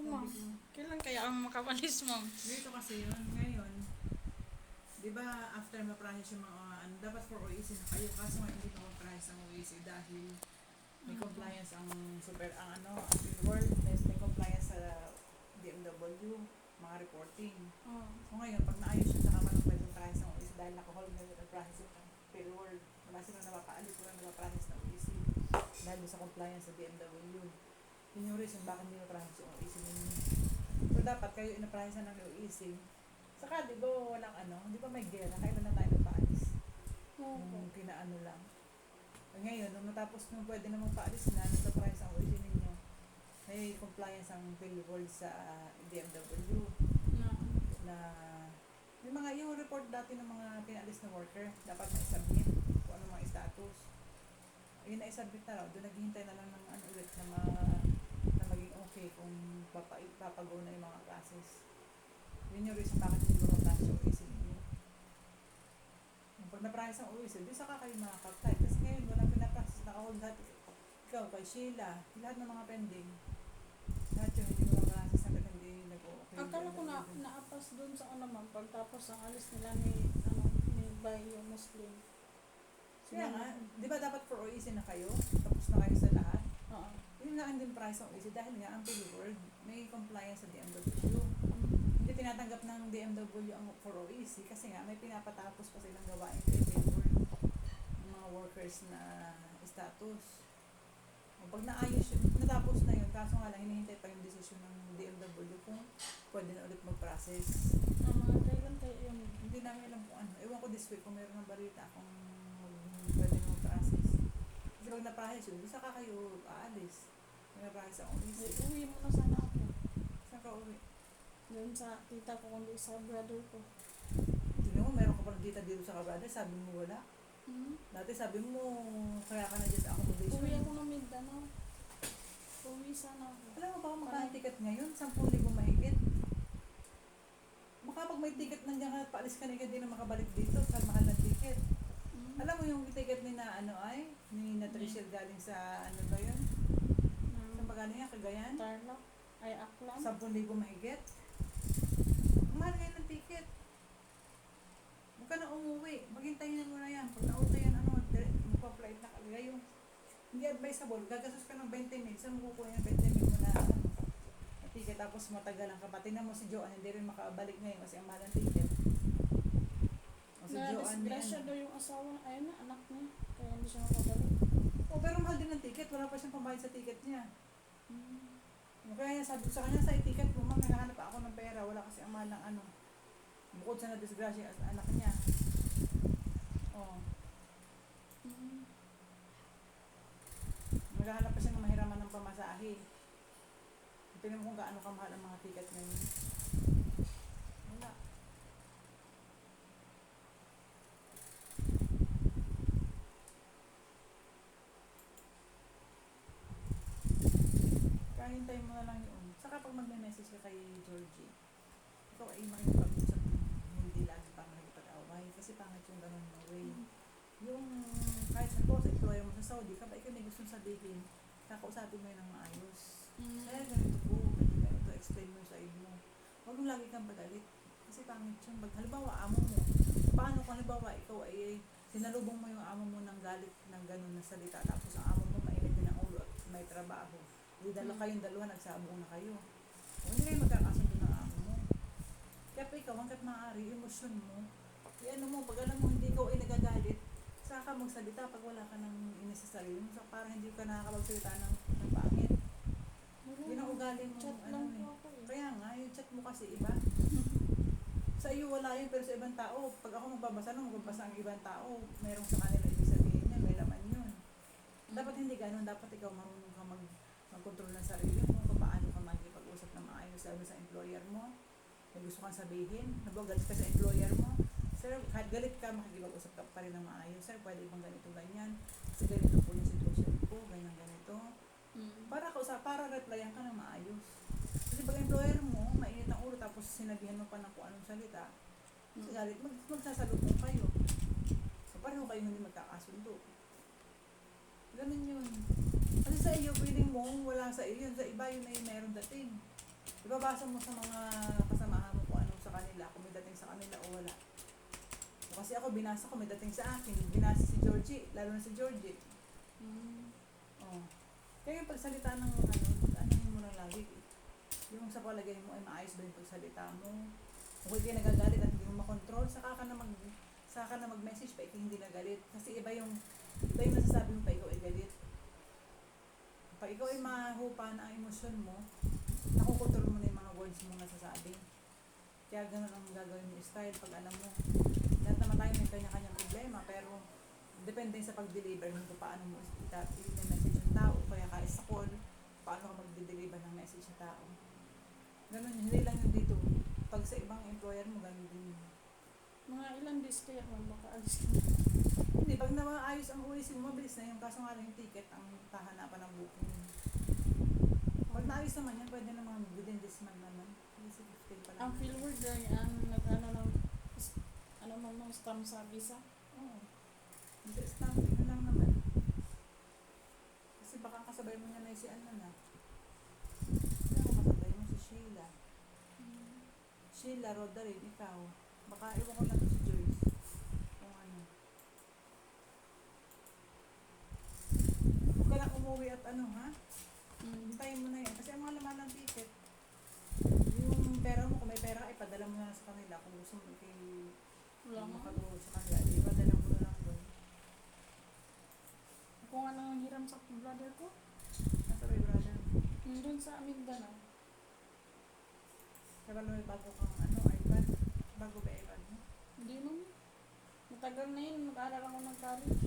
ma'am. Kailan kaya ang makapalis, ma'am? Dito kasi yun, ngayon, di ba after ma-process yung mga dapat for OEC na kayo, kaso nga hindi pa ma-process ang OEC dahil may compliance ang ang World, may compliance sa DMW, mga reporting. Oh. So ngayon, pag naayos yun, saka man pwede ma-process ang OEC dahil nakahold na yun ang process yung World. Wala silang napapaalis, wala napaprocess ng OEC dahil sa compliance sa DMW. Yun yung reason bakit hindi ma-process yung OEC ninyo. So dapat kayo ina-process ng OEC. Saka di ba walang di ba may gera, kailan na tayo nagpaalis? Yung kinaano lang. Ngayon, nung natapos nung pwede na magpaalis na, nagpa-process ang OEC ninyo, may compliance ang World sa DMW na yung mga yung report dati ng mga pinaalis na worker, dapat ma-submit kung ano mga status. Ayun na i-submit na raw, doon naghihintay na lang ng ulit na maging okay kung papago na yung mga classes. Yun yung reason bakit hindi ko ma-process yung OEC ninyo. Pag na-process ang OEC, doon saka kayo makakaptay. Kasi ngayon, walang pinaprocess, nakahold lahat. Ikaw, kay Sheila, lahat ng mga pending. Lahat yung hindi mo ma-process hanggang hindi nag-okay. Akala ko naapas doon sa ma'am, pagtapos ang alis nila ni Bayo Muslim. Kaya nga, di ba dapat for OEC na kayo? Tapos na kayo sa lahat? Oo. Yun nga ang din price ng OEC dahil nga ang World may compliance sa DMW. Hindi tinatanggap ng DMW ang for OEC kasi nga may pinapatapos pa silang gawain kay World ng mga workers na status. O pag naayos yun, natapos na yun, kaso nga lang hinihintay pa yung decision ng DMW kung pwede na ulit mag-process. Mga kailan kayo yung... Hindi namin alam kung ano. Ewan ko this week kung meron ng balita kung pwede na mag-process. Kasi pag na-process yun, saka kayo aalis. May na-process ang OEC. Uwi mo na sana ako. Saan ka uwi? Doon sa tita ko, kundi sa brother ko. Tignan mo, meron ka pa dito sa kabrada, sabi mo wala. Dati sabi mo, kaya ka na dyan sa accommodation. Uwi ako ng Mindanao. Uwi sana ako. Alam mo ba magkano ticket ngayon? 10,000 mahigit. Baka pag may ticket nandiyan ka, paalis ka na hindi na makabalik dito sa mahal ng ticket. Alam mo yung ticket ni ni Trishel galing sa ba yun? Saan ba galing yan? Cagayan? Tarlac? Ay, Aklan? 10,000 mahigit. Mahal ngayon ng ticket. Huwag ka na umuwi. Maghintayin na muna yan. Pag na-okay yan, magpa-flight na kagayon. Hindi advisable. Gagastos ka ng 20 mil. Saan mo kukuha yung 20 mil mo na ticket tapos matagalan ka pa. Tingnan mo si Joanne, hindi rin makabalik ngayon kasi ang mahal ng ticket. O si Joanne Disgrasya daw yung asawa. Ayun na, anak niya. Kaya hindi siya makabalik. O pero mahal din ng ticket. Wala pa siyang pambayad sa ticket niya. Kaya sabi ko sa kanya, sa ticket mo, ma'am, naghahanap ako ng pera. Wala kasi ang mahal ng bukod sa na-disgrasya anak niya. O. Naghahanap pa siya ng mahiraman ng pamasahe. Tingnan mo kung gaano kamahal ang mga ticket ngayon. Wala. Kaya hintayin mo na lang yun. Saka pag magme-message ka kay Georgie, ikaw ay makikipag-usap hindi lagi pa makikipag-away. Kasi pangit yung ganun na way. Yung kahit sa employer mo sa Saudi, kapag ikaw may gustong sabihin, kakausapin mo yun ng maayos. Kaya ganito po, ganito, explain mo sa inyo. Huwag mong lagi kang pagalit. Kasi pangit yun. Halimbawa, amo mo. Paano kung halimbawa, ikaw ay sinalubong mo yung amo mo ng galit ng ganun na salita. Tapos ang amo mo mainit din ang ulo at may trabaho. Hindi kayong dalawa, nagsabong na kayo. O hindi kayo magkakasundo ng amo mo. Kaya pa ikaw, hanggat maaari, emosyon mo. Mo, pag alam mo hindi ikaw ay nagagalit, saka ka magsalita pag wala ka nang inis sa sarili mo. So, para hindi ka nakakapagsalita ng pangit. Yun ang ugali mo. Chat lang po ako eh. Kaya nga, yung chat mo kasi iba. Sa iyo wala yun, pero sa ibang tao, pag ako magbabasa ang ibang tao, merong sa kanila ibig sabihin niya, may laman yun. Dapat hindi ganun, dapat ikaw marunong ka mag-control ng sarili mo, kung paano ka magkipag-usap ng maayos, lalo sa employer mo. May gusto kang sabihin, nabagalit ka sa employer mo, sir, kahit galit ka, makikipag-usap ka pa rin ng maayos. Sir, pwede bang ganito, ganyan? Kasi ganito po yung situation ko, ganyan, ganito. Para replyan ka ng maayos. Kasi pag employer mo, mainit ang ulo, tapos sinabihan mo pa ng kung anong salita, kasi galit, magsasalubong kayo. So, pareho kayo hindi magkakasundo. Ganun yun. Kasi sa iyo, feeling mo, wala sa iyo, sa iba yun ay meron dating. Ibabasa mo sa mga kasamahan mo kung anong sa kanila, kung may dating sa kanila o wala. Kasi ako, binasa ko, may dating sa akin. Binasa si Georgie, lalo na si Georgie. Mm. Oh. Kaya yung pagsalita ng ano mo lang lagi. Yung sa palagay mo ay maayos ba yung pagsalita mo. Kung hindi nagagalit at hindi mo makontrol, saka ka na mag-message pa ikaw hindi nagalit. Kasi iba yung nasasabi mo pa ikaw ay galit. Pag ikaw ay mahupa na ang emosyon mo, nakukontrol mo na yung mga words mo nasasabi. Kaya ganun ang gagawin mo style pag alam mo. Lahat naman tayo may kanya-kanyang problema, pero depende sa pag-deliver mo kung paano mo i-message ng tao. Kaya kahit sa call, paano ka mag-deliver ng message sa tao. Ganun, hindi lang yung dito. Pag sa ibang employer mo, ganun din. Mga ilang days kaya makaalis ka. Hindi, pag naayos ang OEC mo, mabilis na yung kaso nga lang yung ticket ang tahanapan ng booking. Pag naayos naman yan, pwede naman within this month naman. Kasi 15 pa lang. Ang fieldwork dyan, ang nag-ano ng mga stamp sa visa. Oo. Hindi, stamping na lang naman. Kasi baka ang kasabay mo niya na si ano na. Kaya ang kasabay mo si Sheila. Sheila, Rodarin, ikaw. Baka iwan ko na to si Joyce. Kung ano. Huwag ka na umuwi at ano ha? Hintayin mo na yan. Kasi ang mga laman ng ticket, yung pera mo, kung may pera, ipadala mo na sa kanila. Kung gusto mo Wala nga. makatulog sa kanila, ipadala mo na lang doon. Ako nga nang hiram sa brother ko. Nasa may brother. Doon sa Mindanao. Kaya may bago kang iPad. Bago ba iPad mo? Hindi naman. Matagal na yun. Mag-aaral ako ng college.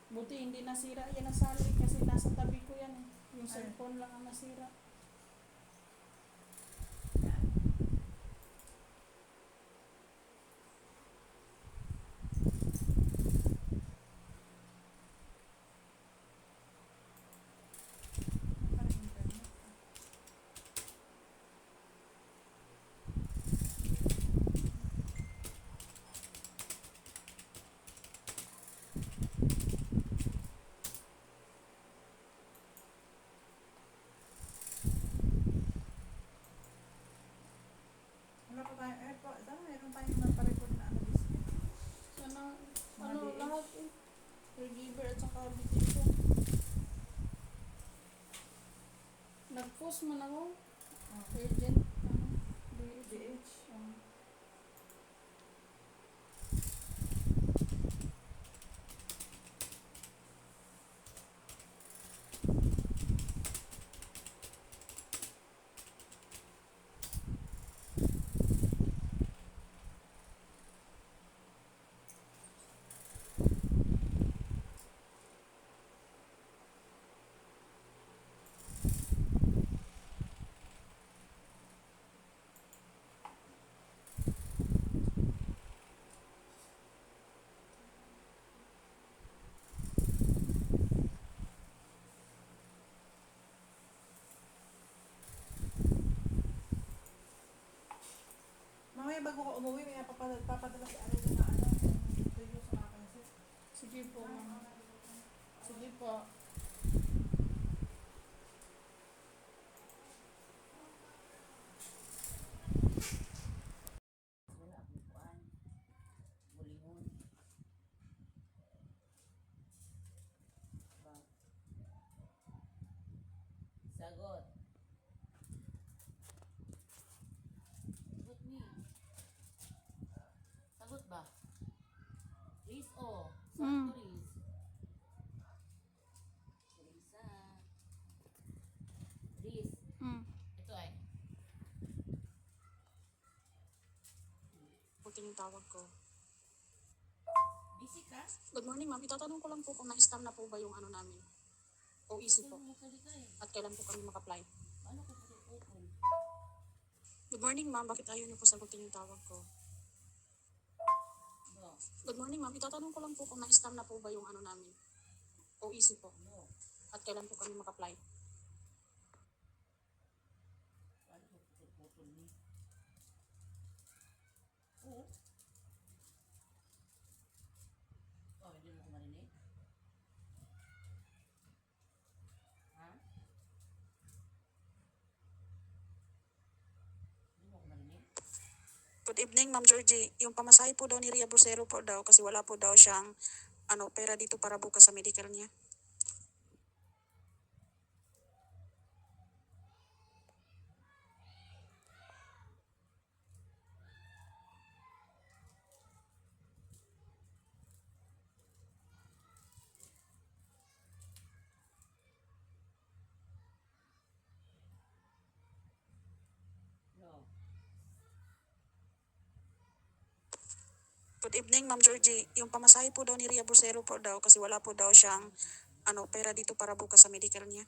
Buti hindi nasira yan ang salary kasi nasa tabi ko yan eh. Yung Ay. cellphone lang ang nasira. Yan. Parang internet. Wala pa tayo. Sana meron tayong naparecord na display. Sana, Mga DH. lahat eh. Caregiver at saka beautician. Nag-post man ako. Urgent. DH. DH. Mamaya bago ka umuwi, may papadala si Ariel na review sa akin. Sige po, ma'am. Sige po. Wala akong kuan. Bulingon. Ba. Sagot. Sagot ni. Sagot ba? Riz o. Sagot ko Riz. Risa. Riz. Ito ay. Puting yung tawag ko. Busy ka? Good morning, ma'am. Itatanong ko lang po kung na-stam na po ba yung ano namin. OEC po. Ano mo ka eh? At kailan po kami mag-apply. Ano ko putol? Good morning, ma'am. Bakit ayaw niyo po sagutin yung tawag ko? No. Good morning, ma'am. Itatanong ko lang po kung na-stam na po ba yung ano namin. OEC po. No. At kailan po kami mag-apply. Ano ko putol ni? Oo. Oh, hindi mo ko marinig? Ha? Good evening, Ma'am Georgie. Yung pamasahe po daw ni Ria Brusero po daw kasi wala po daw siyang pera dito para bukas sa medical niya. No. Good evening, Ma'am Georgie. Yung pamasahe po daw ni Ria Brusero po daw kasi wala po daw siyang pera dito para bukas sa medical niya.